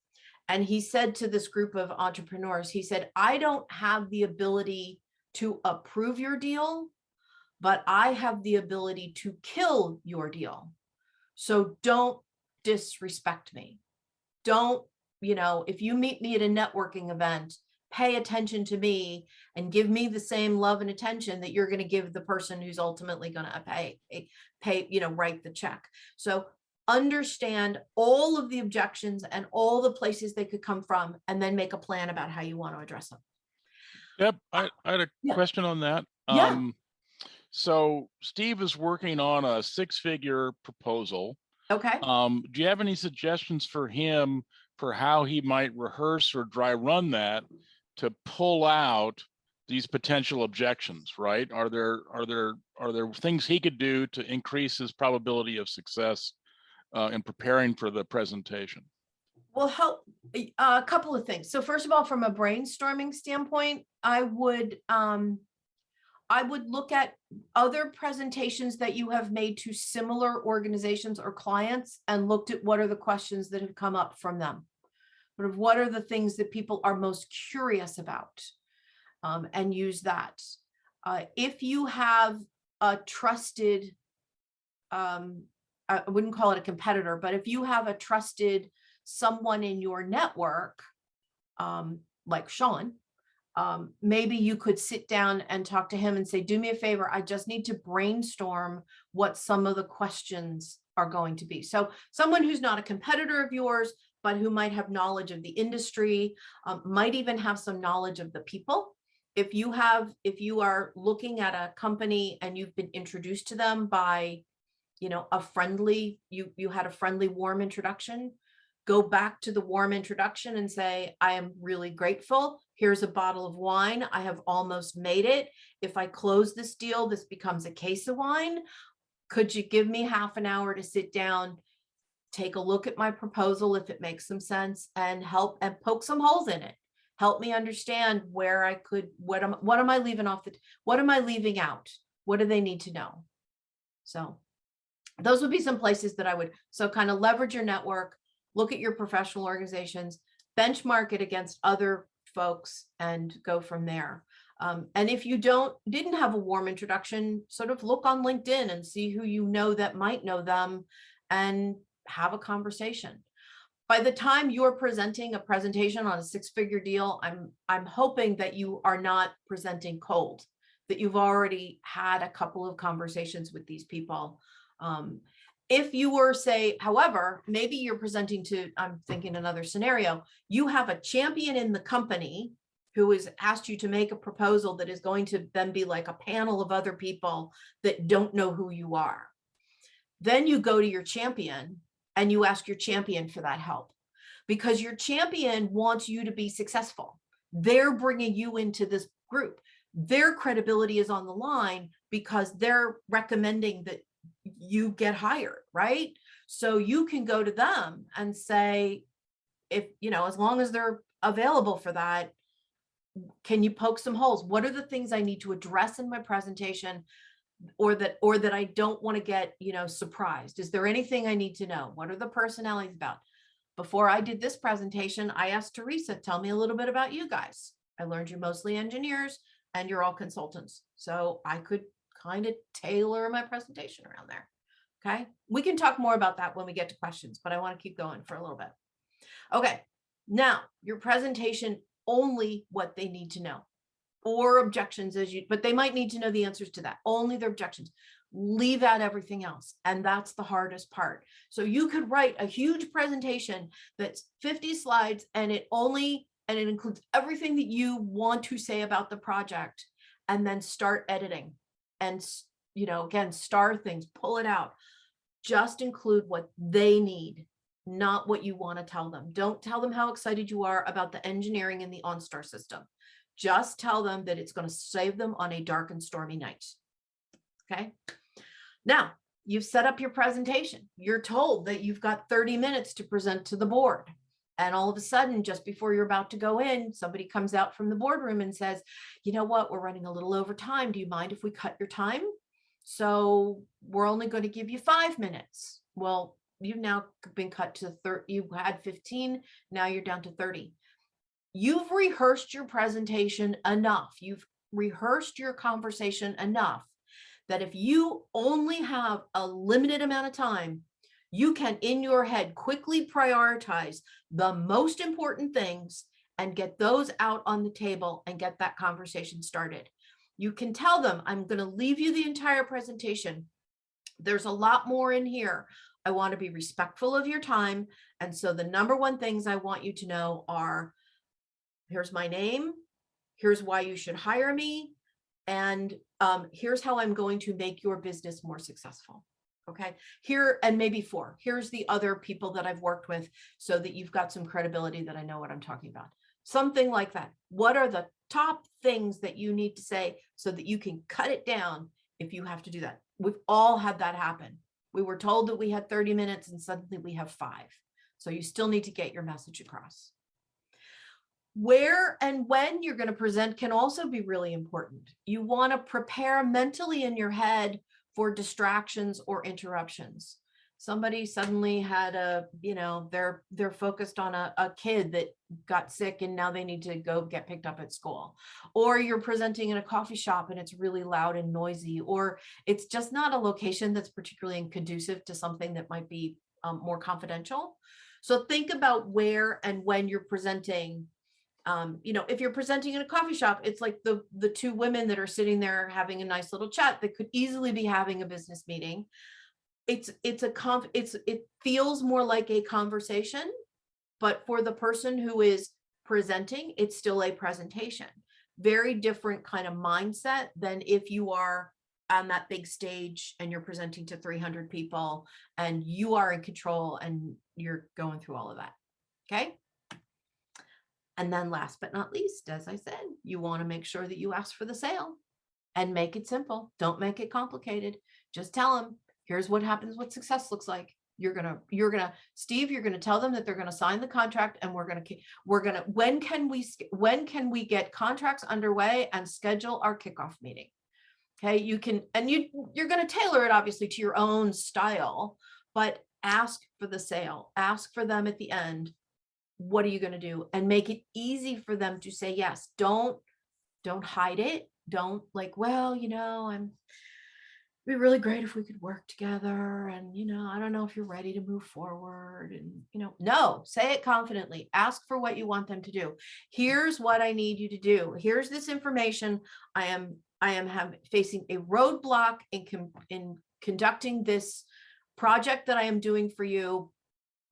S2: And he said to this group of entrepreneurs, he said, I don't have the ability to approve your deal, but I have the ability to kill your deal. So don't disrespect me. Don't, if you meet me at a networking event, pay attention to me and give me the same love and attention that you're going to give the person who's ultimately going to write the check. So understand all of the objections and all the places they could come from, and then make a plan about how you want to address them.
S1: Deb, I had a
S2: Yeah.
S1: question on that.
S2: Yeah.
S1: So Steve is working on a 6-figure proposal.
S2: Okay.
S1: Do you have any suggestions for him for how he might rehearse or dry run that to pull out these potential objections, right? Are there things he could do to increase his probability of success in preparing for the presentation?
S2: Well, a couple of things. So first of all, from a brainstorming standpoint, I would look at other presentations that you have made to similar organizations or clients and looked at what are the questions that have come up from them. Sort of what are the things that people are most curious about, and use that. If you have a trusted, I wouldn't call it a competitor, but if you have a trusted someone in your network, like Sean, maybe you could sit down and talk to him and say, do me a favor, I just need to brainstorm what some of the questions are going to be. So someone who's not a competitor of yours, but who might have knowledge of the industry, might even have some knowledge of the people. If you are looking at a company and you've been introduced to them by, you had a friendly, warm introduction, go back to the warm introduction and say, I am really grateful. Here's a bottle of wine. I have almost made it. If I close this deal, this becomes a case of wine. Could you give me half an hour to sit down, take a look at my proposal if it makes some sense, and help and poke some holes in it? Help me understand where I could, what am I leaving off what am I leaving out? What do they need to know? So those would be some places that I would, so kind of leverage your network, look at your professional organizations, benchmark it against other folks, and go from there. And if you didn't have a warm introduction, sort of look on LinkedIn and see who you know that might know them and have a conversation. By the time you're presenting a presentation on a 6-figure deal, I'm hoping that you are not presenting cold, that you've already had a couple of conversations with these people. If you were, say, however, maybe you're presenting to, I'm thinking another scenario, you have a champion in the company who has asked you to make a proposal that is going to then be like a panel of other people that don't know who you are. Then you go to your champion and you ask your champion for that help, because your champion wants you to be successful. They're bringing you into this group. Their credibility is on the line because they're recommending that you get hired, right? So you can go to them and say, if, you know, as long as they're available for that, can you poke some holes? What are the things I need to address in my presentation, or that I don't want to get, you know, surprised? Is there anything I need to know? What are the personalities about? Before I did this presentation, I asked Teresa, tell me a little bit about you guys. I learned you're mostly engineers and you're all consultants. So I could kind of tailor my presentation around there. Okay. We can talk more about that when we get to questions, but I want to keep going for a little bit. Okay. Now your presentation, only what they need to know, or objections but they might need to know the answers to that, only their objections. Leave out everything else. And that's the hardest part. So you could write a huge presentation that's 50 slides and it includes everything that you want to say about the project, and then start editing and, you know, again, star things, pull it out. Just include what they need, not what you want to tell them. Don't tell them how excited you are about the engineering in the OnStar system. Just tell them that it's going to save them on a dark and stormy night. Okay. Now you've set up your presentation. You're told that you've got 30 minutes to present to the board. And all of a sudden, just before you're about to go in, somebody comes out from the boardroom and says, you know what, we're running a little over time. Do you mind if we cut your time? So we're only going to give you 5 minutes. Well, you've now been cut to 30. You had 15. Now you're down to 30. You've rehearsed your presentation enough. You've rehearsed your conversation enough that if you only have a limited amount of time, you can in your head quickly prioritize the most important things and get those out on the table and get that conversation started. You can tell them, I'm going to leave you the entire presentation. There's a lot more in here. I want to be respectful of your time. And so the number one things I want you to know are, here's my name, here's why you should hire me, and here's how I'm going to make your business more successful. Okay, here, and maybe 4. Here's the other people that I've worked with, so that you've got some credibility that I know what I'm talking about. Something like that. What are the top things that you need to say so that you can cut it down if you have to do that? We've all had that happen. We were told that we had 30 minutes and suddenly we have 5. So you still need to get your message across. Where and when you're going to present can also be really important. You want to prepare mentally in your head for distractions or interruptions. Somebody suddenly had a, you know, they're focused on a kid that got sick and now they need to go get picked up at school. Or you're presenting in a coffee shop and it's really loud and noisy, or it's just not a location that's particularly conducive to something that might be more confidential. So think about where and when you're presenting. You know, if you're presenting in a coffee shop, it's like the 2 women that are sitting there having a nice little chat that could easily be having a business meeting. It feels more like a conversation, but for the person who is presenting, it's still a presentation. Very different kind of mindset than if you are on that big stage and you're presenting to 300 people and you are in control and you're going through all of that. Okay. And then last but not least, as I said, you want to make sure that you ask for the sale and make it simple. Don't make it complicated. Just tell them, here's what happens, what success looks like. Steve, you're going to tell them that they're going to sign the contract, and when can we get contracts underway and schedule our kickoff meeting? Okay. You're going to tailor it obviously to your own style, but ask for the sale, ask for them at the end. What are you going to do? And make it easy for them to say yes. Don't hide it. Don't like, well, you know, it'd be really great if we could work together. And, you know, I don't know if you're ready to move forward. And, you know, no, say it confidently. Ask for what you want them to do. Here's what I need you to do. Here's this information. I am facing a roadblock in conducting this project that I am doing for you,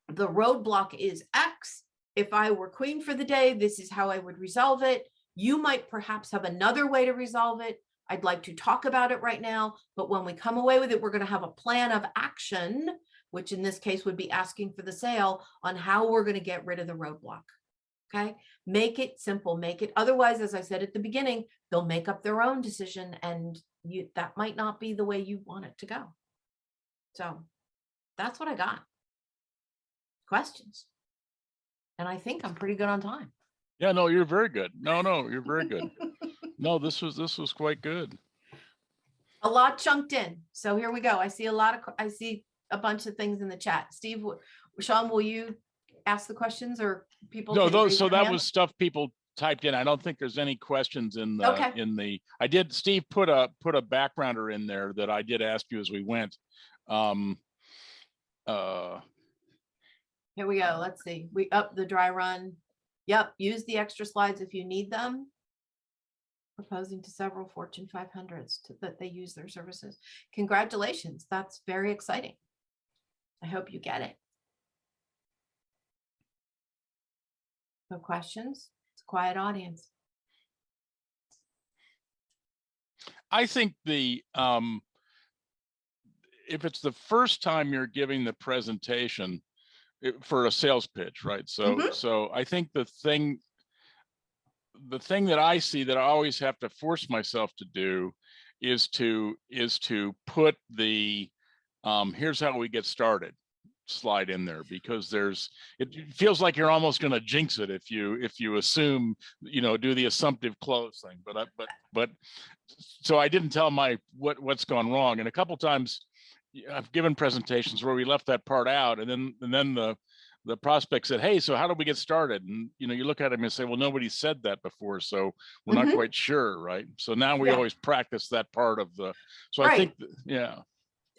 S2: the roadblock is X. If I were queen for the day, this is how I would resolve it. You might perhaps have another way to resolve it. I'd like to talk about it right now, but when we come away with it, we're going to have a plan of action, which in this case would be asking for the sale, on how we're going to get rid of the roadblock. Okay, make it simple, make it. Otherwise, as I said at the beginning, they'll make up their own decision, and that might not be the way you want it to go. So that's what I got. Questions? And I think I'm pretty good on time.
S1: Yeah, no, you're very good. No, you're very good. No, this was quite good.
S2: A lot chunked in. So here we go. I see a bunch of things in the chat. Steve, Sean, will you ask the questions, or people?
S1: No,
S2: can raise
S1: so
S2: their
S1: that
S2: hand?
S1: was stuff people typed in. I don't think there's any questions in the
S2: Okay.
S1: I did, Steve put a backgrounder in there that I did ask you as we went.
S2: Here we go. Let's see. We up the dry run. Yep. Use the extra slides if you need them. Proposing to several Fortune 500s that they use their services. Congratulations. That's very exciting. I hope you get it. No questions? It's a quiet audience.
S1: I think if it's the first time you're giving the presentation for a sales pitch, right? So I think the thing that I see that I always have to force myself to do is to put the here's how we get started slide in there, because it feels like you're almost going to jinx it if you assume, do the assumptive close thing. But so I didn't tell what's gone wrong, and a couple times I've given presentations where we left that part out, and then the prospect said, "Hey, so how do we get started?" And you look at him and say, "Well, nobody said that before, so we're not quite sure," right? So now we always practice that part of the. So I think,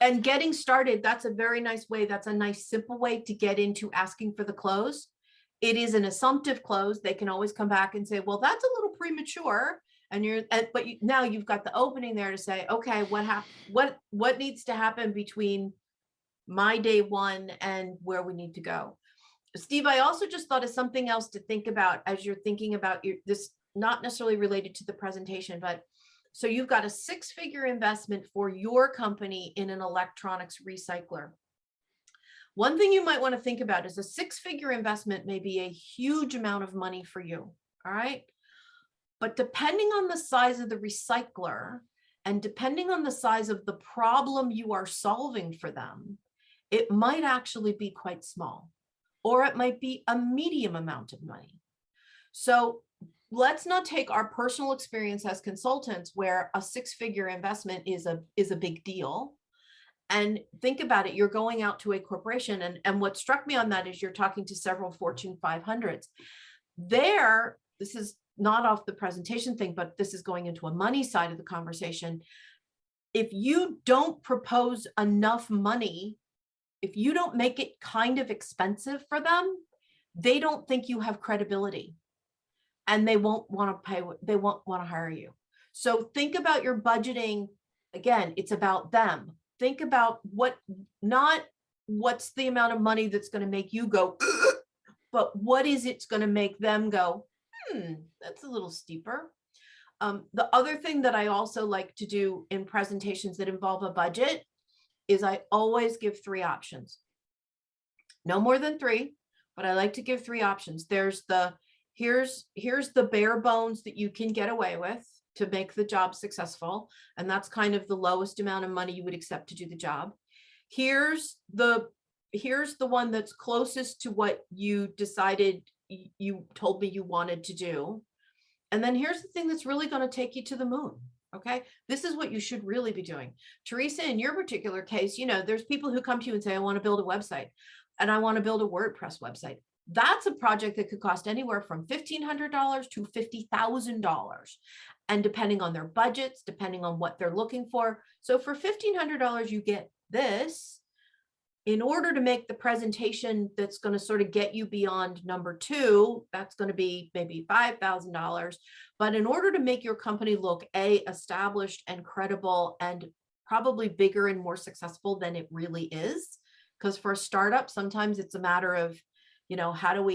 S2: And getting started, that's a very nice way. That's a nice, simple way to get into asking for the close. It is an assumptive close. They can always come back and say, "Well, that's a little premature." And now you've got the opening there to say, "Okay, what needs to happen between my day one and where we need to go?" Steve, I also just thought of something else to think about as you're thinking about this, not necessarily related to the presentation, but so you've got a 6-figure investment for your company in an electronics recycler. One thing you might want to think about is a 6-figure investment may be a huge amount of money for you. All right. But depending on the size of the recycler and depending on the size of the problem you are solving for them, it might actually be quite small, or it might be a medium amount of money. So let's not take our personal experience as consultants where a 6-figure investment is a big deal, and think about it. You're going out to a corporation, and what struck me on that is you're talking to several Fortune 500s. This is not off the presentation thing, but this is going into a money side of the conversation. If you don't propose enough money, if you don't make it kind of expensive for them, they don't think you have credibility, and they won't want to pay. They won't want to hire you. So think about your budgeting. Again, it's about them. Think about what's the amount of money that's going to make you go, but what is it's going to make them go, that's a little steeper. The other thing that I also like to do in presentations that involve a budget is I always give 3 options. No more than 3, but I like to give 3 options. There's here's the bare bones that you can get away with to make the job successful. And that's kind of the lowest amount of money you would accept to do the job. Here's the one that's closest to what you decided you told me you wanted to do. And then here's the thing that's really going to take you to the moon. Okay, this is what you should really be doing. Teresa, in your particular case, there's people who come to you and say, "I want to build a website and I want to build a WordPress website." That's a project that could cost anywhere from $1,500 to $50,000. And depending on their budgets, depending on what they're looking for. So for $1,500, you get this. In order to make the presentation that's going to sort of get you beyond number 2, that's going to be maybe $5,000. But in order to make your company look established and credible and probably bigger and more successful than it really is, Because for a startup, sometimes it's a matter of, how do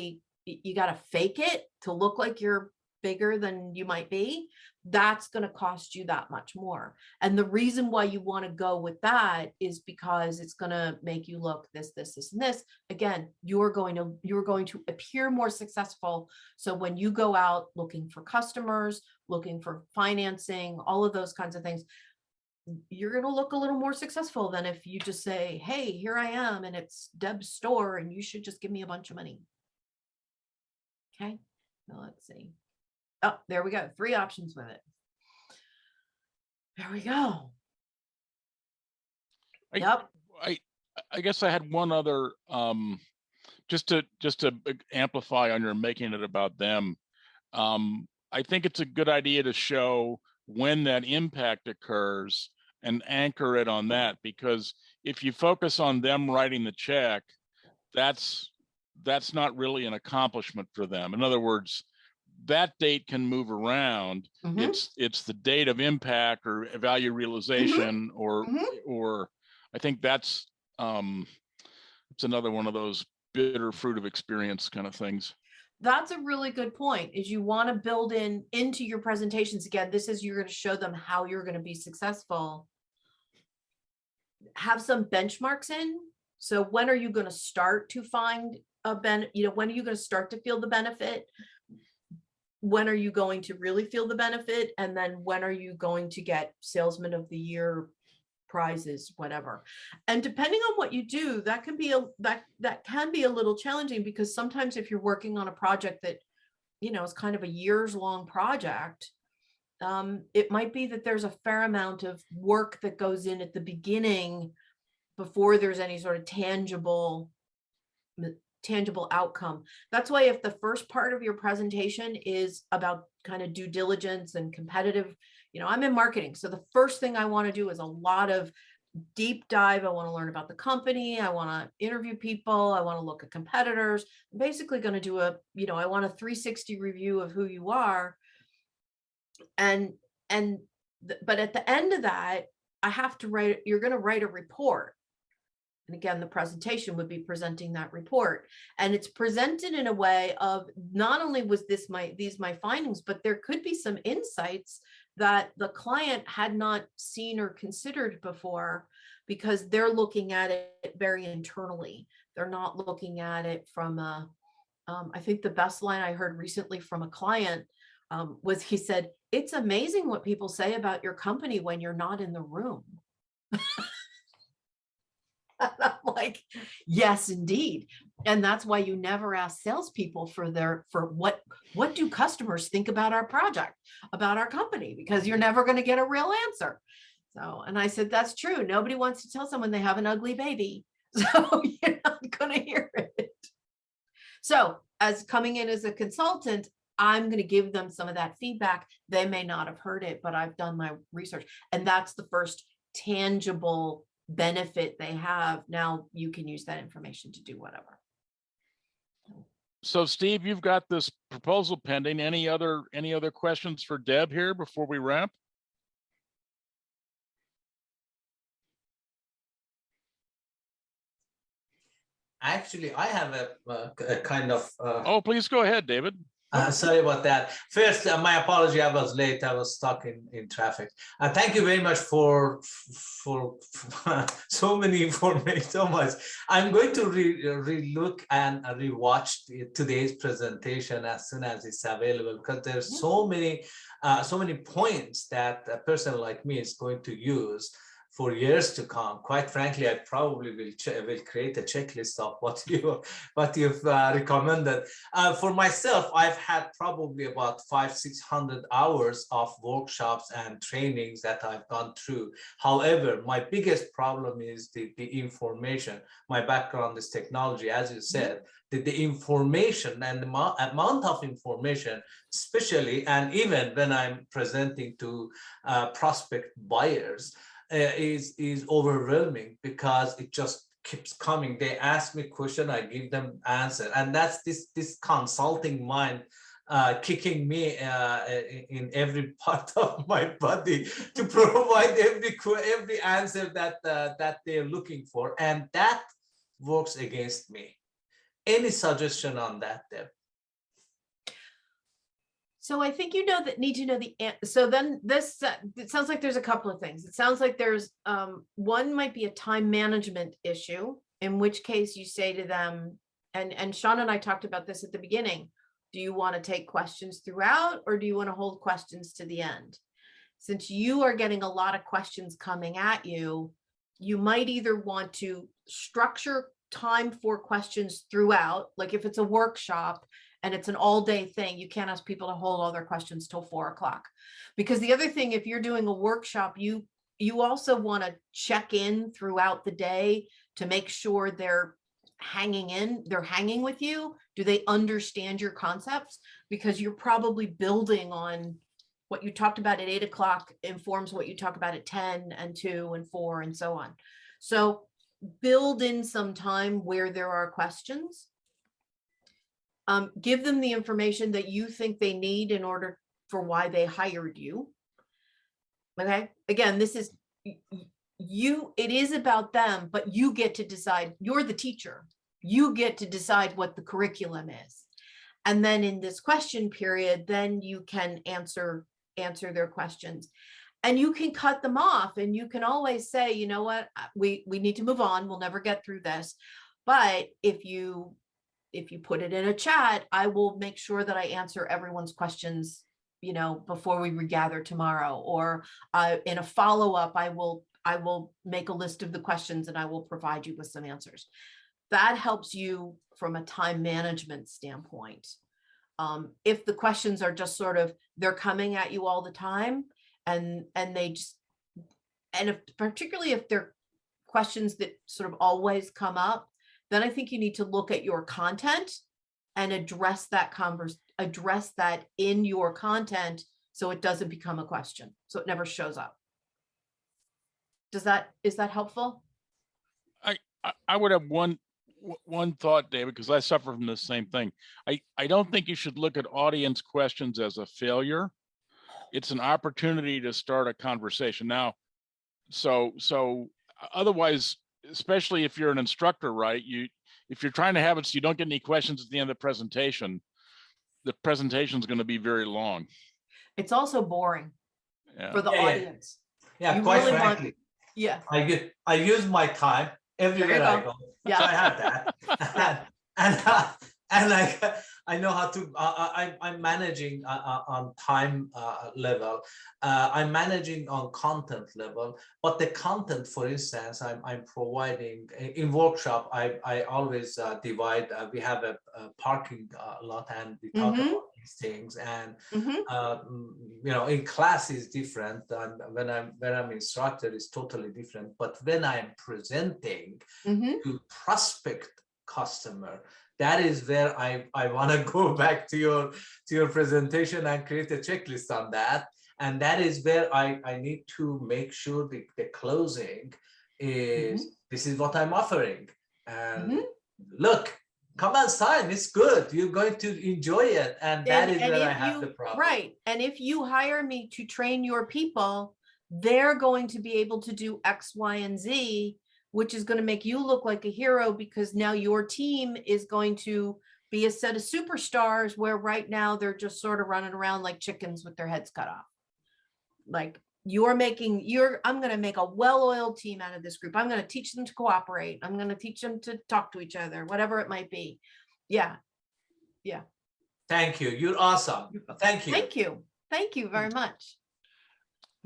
S2: you got to fake it to look like you're bigger than you might be. That's going to cost you that much more. And the reason why you want to go with that is because it's going to make you look this, and this. Again, you're going to appear more successful. So when you go out looking for customers, looking for financing, all of those kinds of things, you're going to look a little more successful than if you just say, hey, here I am, and it's Deb's store, and you should just give me a bunch of money. Okay, now let's see. Oh, there we go. 3 options with it. There we go. Yep.
S1: I guess I had one other, just to amplify on your making it about them. I think it's a good idea to show when that impact occurs and anchor it on that, because if you focus on them writing the check, that's not really an accomplishment for them. In other words, that date can move around. It's the date of impact or value realization, or I think that's it's another one of those bitter fruit of experience kind of things.
S2: That's a really good point, is you want to build into your presentations. Again, this is, you're going to show them how you're going to be successful. Have some benchmarks in. So when are you going to start to find when are you going to start to feel the benefit? When are you going to really feel the benefit? And then when are you going to get Salesman of the Year prizes, whatever? And depending on what you do, that can be a little challenging, because sometimes if you're working on a project that, is kind of a years-long project, it might be that there's a fair amount of work that goes in at the beginning before there's any sort of tangible outcome. That's why if the first part of your presentation is about kind of due diligence and competitive, I'm in marketing. So the first thing I want to do is a lot of deep dive. I want to learn about the company. I want to interview people. I want to look at competitors. I'm basically going to do I want a 360 review of who you are. But at the end of that, you're going to write a report. And again, the presentation would be presenting that report, and it's presented in a way of not only was these my findings, but there could be some insights that the client had not seen or considered before, because they're looking at it very internally. They're not looking at it from I think the best line I heard recently from a client was, he said, "It's amazing what people say about your company when you're not in the room." I'm like, yes, indeed. And that's why you never ask salespeople for what do customers think about our project, about our company, because you're never going to get a real answer. So, and I said, that's true. Nobody wants to tell someone they have an ugly baby. So you're not going to hear it. So as coming in as a consultant, I'm going to give them some of that feedback. They may not have heard it, but I've done my research. And that's the first tangible benefit they have. Now you can use that information to do whatever.
S1: So Steve, you've got this proposal pending. Any other questions for Deb here before we wrap?
S6: Actually, I have a kind of
S1: oh, please go ahead, David.
S6: Sorry about that. First, my apology. I was late. I was stuck in traffic. Thank you very much for so many information. So much. I'm going to re-look and rewatch today's presentation as soon as it's available, because there's so many points that a person like me is going to use for years to come. Quite frankly, I probably will create a checklist of what you've recommended. For myself, I've had probably about 500-600 hours of workshops and trainings that I've gone through. However, my biggest problem is the information. My background is technology, as you said. The information and the amount of information, especially, and even when I'm presenting to prospect buyers, is overwhelming, because it just keeps coming. They ask me question, I give them answer, and that's this consulting mind kicking me in every part of my body to provide every answer that they're looking for. And that works against me. Any suggestion on that, Deb?
S2: So I think need to know so then this, it sounds like there's a couple of things. It sounds like there's, one might be a time management issue, in which case you say to them, and Sean and I talked about this at the beginning. Do you want to take questions throughout, or do you want to hold questions to the end? Since you are getting a lot of questions coming at you, you might either want to structure time for questions throughout, like if it's a workshop and it's an all-day thing, you can't ask people to hold all their questions till 4 o'clock. Because the other thing, if you're doing a workshop, you also want to check in throughout the day to make sure they're hanging with you. Do they understand your concepts? Because you're probably building on what you talked about at 8 o'clock informs what you talk about at 10 and 2 and 4 and so on. So build in some time where there are questions. Give them the information that you think they need in order for why they hired you. Okay. Again, this is it is about them, but you get to decide. You're the teacher. You get to decide what the curriculum is. And then in this question period, then you can answer their questions, and you can cut them off, and you can always say, you know what, we need to move on. We'll never get through this. But if you put it in a chat, I will make sure that I answer everyone's questions, before we regather tomorrow, or in a follow-up, I will make a list of the questions and I will provide you with some answers. That helps you from a time management standpoint. If the questions are just sort of, they're coming at you all the time, and particularly if they're questions that sort of always come up, then I think you need to look at your content and address that in your content, so it doesn't become a question, so it never shows up. Is that helpful?
S1: I would have one thought, David, because I suffer from the same thing. I don't think you should look at audience questions as a failure. It's an opportunity to start a conversation. Now, so otherwise, especially if you're an instructor, right? If you're trying to have it so you don't get any questions at the end of the presentation is going to be very long.
S2: It's also boring for the audience.
S6: Yeah,
S2: You
S6: quite
S2: really
S6: frankly.
S2: Yeah.
S6: I use my time everywhere I go.
S2: Yeah.
S6: So I have that. and I know how to, I'm managing on time level. I'm managing on content level, but the content, for instance, I'm providing in workshop, I always divide, we have a parking lot, and we talk about these things, and in class is different, and when I'm instructor is totally different, but when I'm presenting to prospect customer, that is where I want to go back to your presentation and create a checklist on that. And that is where I need to make sure the closing is, this is what I'm offering. And look, come and sign, it's good. You're going to enjoy it. And that is where I have the problem.
S2: Right. And if you hire me to train your people, they're going to be able to do X, Y, and Z, which is going to make you look like a hero, because now your team is going to be a set of superstars, where right now they're just sort of running around like chickens with their heads cut off. Like I'm going to make a well-oiled team out of this group. I'm going to teach them to cooperate. I'm going to teach them to talk to each other, whatever it might be. Yeah. Yeah.
S6: Thank you. You're awesome. Thank you.
S2: Thank you. Thank you very much.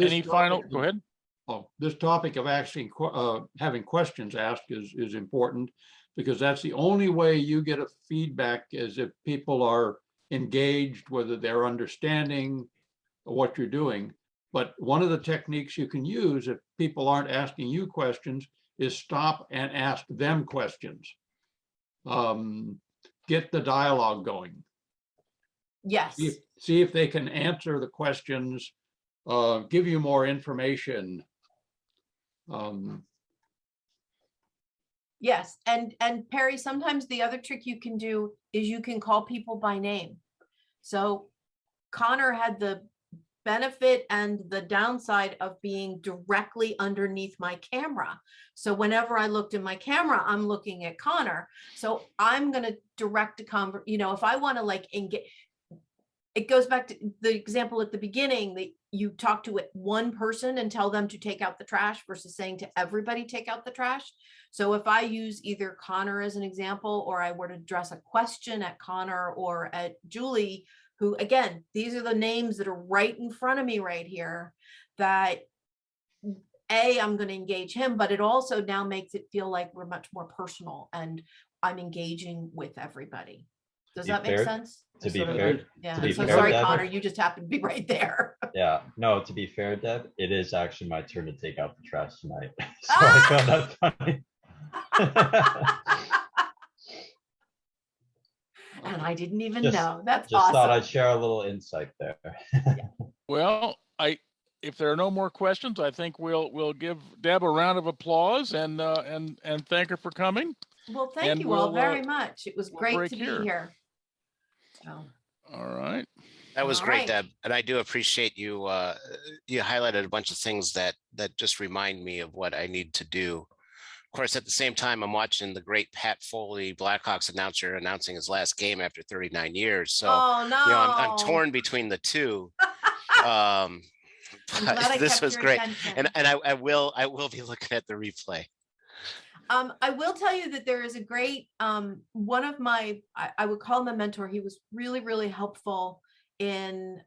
S1: Any final, go ahead.
S7: This topic of actually having questions asked is important, because that's the only way you get a feedback, is if people are engaged, whether they're understanding what you're doing. But one of the techniques you can use if people aren't asking you questions is stop and ask them questions. Get the dialogue going.
S2: Yes.
S7: See if they can answer the questions, give you more information.
S2: Yes. And Perry, sometimes the other trick you can do is you can call people by name. So Connor had the benefit and the downside of being directly underneath my camera. So whenever I looked in my camera, I'm looking at Connor. So I'm going to direct a if I want to like engage, it goes back to the example at the beginning that you talk to one person and tell them to take out the trash versus saying to everybody, take out the trash. So if I use either Connor as an example, or I were to address a question at Connor or at Julie, who, again, these are the names that are right in front of me right here, that I'm going to engage him, but it also now makes it feel like we're much more personal and I'm engaging with everybody. Does that make sense?
S4: To be
S7: So,
S4: fair,
S2: Yeah.
S4: to be
S2: So
S4: fair,
S2: sorry,
S4: Deb,
S2: Connor, you just happened to be right there.
S4: yeah, no, to be fair, Deb, it is actually my turn to take out the trash tonight. So I found that funny.
S2: And I didn't even
S4: Just-
S2: know. That's
S4: Just
S2: awesome.
S4: thought I'd share a little insight there.
S1: Well, if there are no more questions, I think we'll give Deb a round of applause and thank her for coming.
S2: Well, thank
S1: and
S2: you all
S1: we'll,
S2: very much. It was
S1: we'll
S2: great
S1: break
S2: to be
S1: here.
S2: here. So,
S1: All right.
S8: That was
S2: All
S8: great,
S2: right.
S8: Deb. And I do appreciate you. You highlighted a bunch of things that just remind me of what I need to do. Of course, at the same time, I'm watching the great Pat Foley, Blackhawks announcer, announcing his last game after 39 years. So,
S2: oh no,
S8: I'm torn between the two.
S2: I'm glad I
S8: This
S2: kept
S8: was
S2: your
S8: great.
S2: attention.
S8: And I will be looking at the replay.
S2: I will tell you that there is a great, one of my, I would call him a mentor. He was really, really helpful in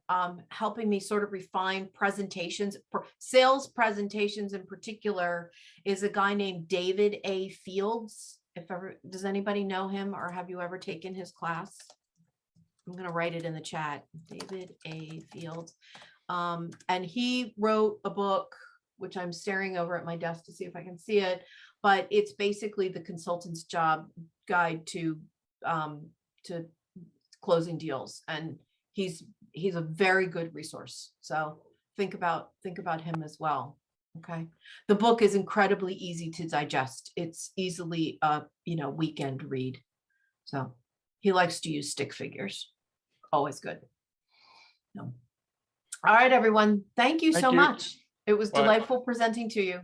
S2: helping me sort of refine presentations, sales presentations in particular, is a guy named David A. Fields. Does anybody know him or have you ever taken his class? I'm going to write it in the chat. David A. Fields. And he wrote a book, which I'm staring over at my desk to see if I can see it, but it's basically the consultant's job guide to closing deals. And he's a very good resource. So think about him as well. Okay. The book is incredibly easy to digest. It's easily a weekend read. So he likes to use stick figures. Always good. No. All right, everyone. Thank you so much. It was
S1: Bye.
S2: delightful presenting to you.